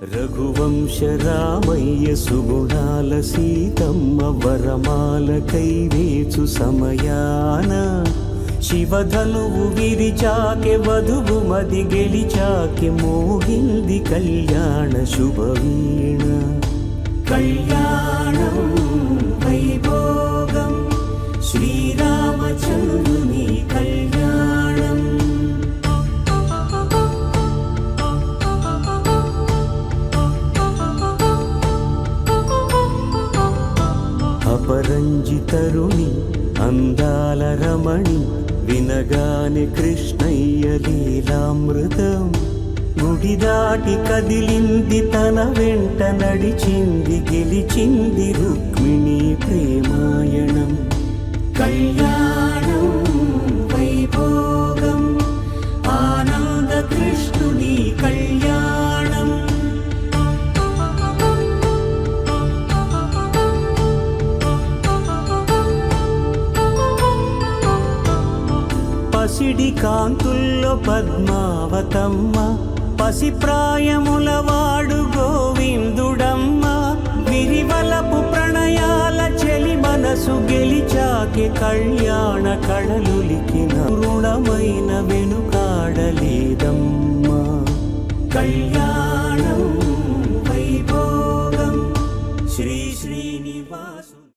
రఘువంశ రామయ్య సుగుణాల సీతమ్మ వరమాల కైవేచు సమయాన శివధనువు విరిచాకె వధువు మది గెలిచాకె మోగింది కళ్యాణ శుభవీణ. కళ్యాణం వైభోగం శ్రీరామచంద్రుని కళ్యాణం. అపరంజితరుణి అందాల రమణి వినగానే కృష్ణయ్య లీలామృతం. గుడి దాటి కదిలింది తన వెంట నడిచింది గెలిచింది రుక్మిణి ప్రేమాయణం. కళ్యాణం వైభోగం ఆనంద కృష్ణుని కళ్యాణం. పసిడి కాంతుల్లో పద్మావతమ్మ పసిప్రాయముల వాడు గోవిందుడమ్మ. విరివలపు ప్రణయాల చెలి మనసు గెలిచాకే కళ్యాణ కళలులికిన రుణమైన వెను